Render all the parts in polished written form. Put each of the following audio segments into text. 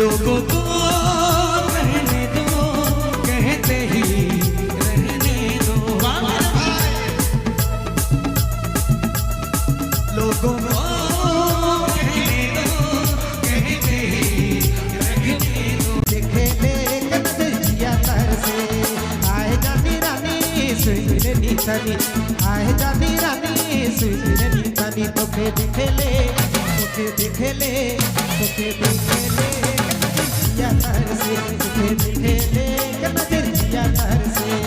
लोगों को रहने दो, कहते ही रहने दो। लोगों को रहने दो, कहते ही रहने दो। देखे ले कन्हैया तर से आए जानी रानी सुइरे नीतानी, आए जानी रानी सुइरे नीतानी। तोके देखे ले, तोके देखे ले, तोके देखे ले कन्हैया तर से, तोके देखे ले कन्हैया तर से।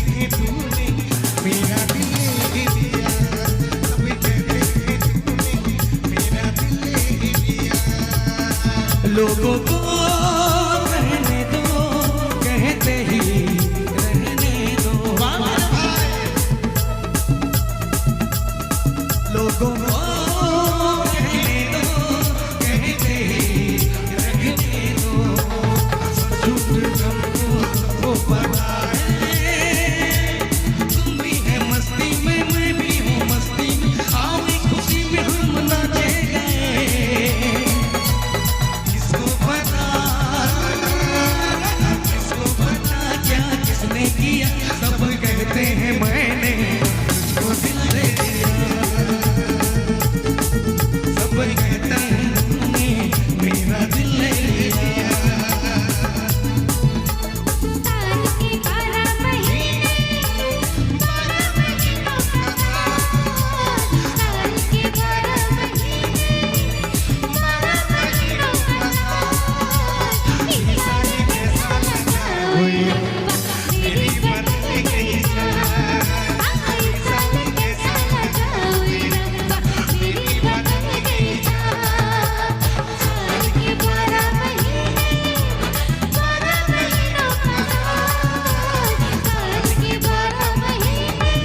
हैं तूने मेरा दिल ले लिया, सब कहते हैं तूने मेरा दिल ले लिया। लोगों को रहने दो, कहते ही रहने दो। लोगों को कहने दो, कहते ही रहने दो। झूठ हमको वो पता है, तुम भी है मस्ती में, मैं भी हूँ मस्ती में। आओ एक खुशी में हम नाचे गए। किसको पता क्या किसने किया, सब कहते हैं मैंने तुझको दिल दे दिया। सब कहते हैं तूने मेरा दिल ले लिया। साल के 12 महीने, 12 महीनों का साल। साल के 12 महीने, 12 महीनों का साल। इस साल कैसा लगा ओए रब्बा, मेरी बदल गई जान। इस साल कैसा लगा ओए रब्बा, मेरी बदल गई जान। साल के 12 महीने, 12 महीनों का साल। साल के 12 महीने,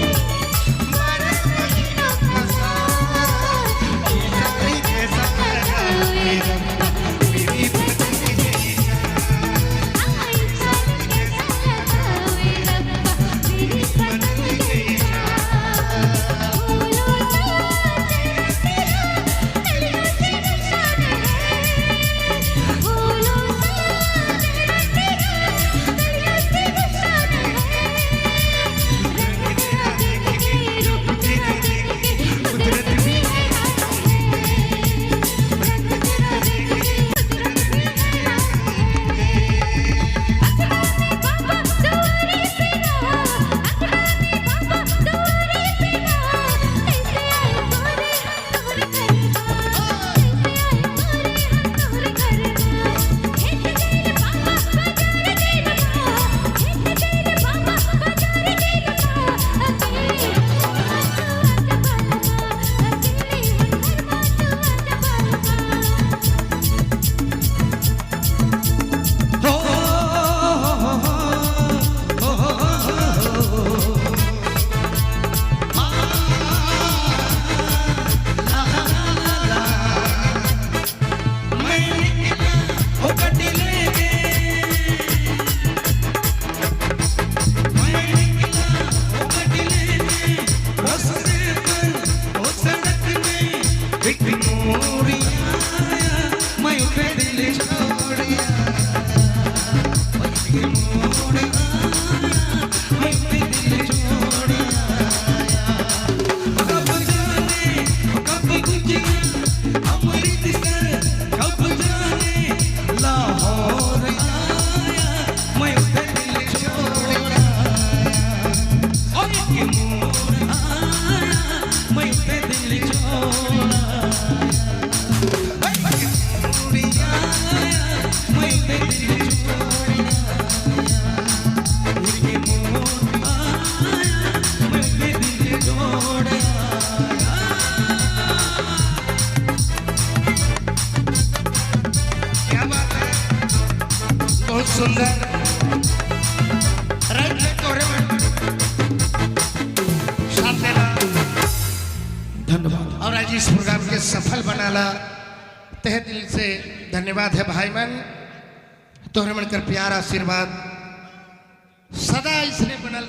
12 महीनों का साल। इस साल कैसा लगा ओए रब्बा, मेरी बदल गई जान। इस साल कैसा लगा ओए रब्बा, मेरी बदल गई जान। बोलो साजन तेरा गलियों से निशान है। बोलो साजन तेरा गलियों से निशान है। रंग तेरा देख के, रूप तेरा देख के कुदरत भी हैरान है। रंग तेरा देख के कुदरत भी हैरान है। अखड़ाने बाबा दुआरे पे रहा, अखड़ाने बाबा दुआरे पे रहा। कैसे आए मोरे हम तोर घरवा, कैसे आए मोरे हम तोर घरवा। खेत गइल बाबा बाजार गइलवा, खेत गइल बाबा बाजार गइलवा। अकेले हनुमान तू आजा बालमा, अकेले हनुमान तू आजा बालमा। हो मैं निकला हो गड्डी लेके, मैं निकला हो गड्डी लेके। रास्ते पर हो सड़क में एक मोड़ आया, मैं उसे दिल छोड़ आया। एक मोड़ आया, मैं उसे दिल छोड़ आया। कब जाने कब गुजरा अमृतसर, कब जाने लाहौर आया, मैं उसे दिल छोड़ आया। और एक मोड़ आया, मैं उसे दिल छोड़ आया। मोड़ आया, मैं उसे दिल छोड़ आया। एक मोड़ आया, मैं उसे दिल छोड़ आया। क्या बात है, बहुत सुंदर। राइट तोरे साथ देना, धन्यवाद। और आज इस प्रोग्राम के सफल बनाला तहे दिल से धन्यवाद है भाई मन। तोहरे मन कर प्यार आशीर्वाद सदा इसने बनल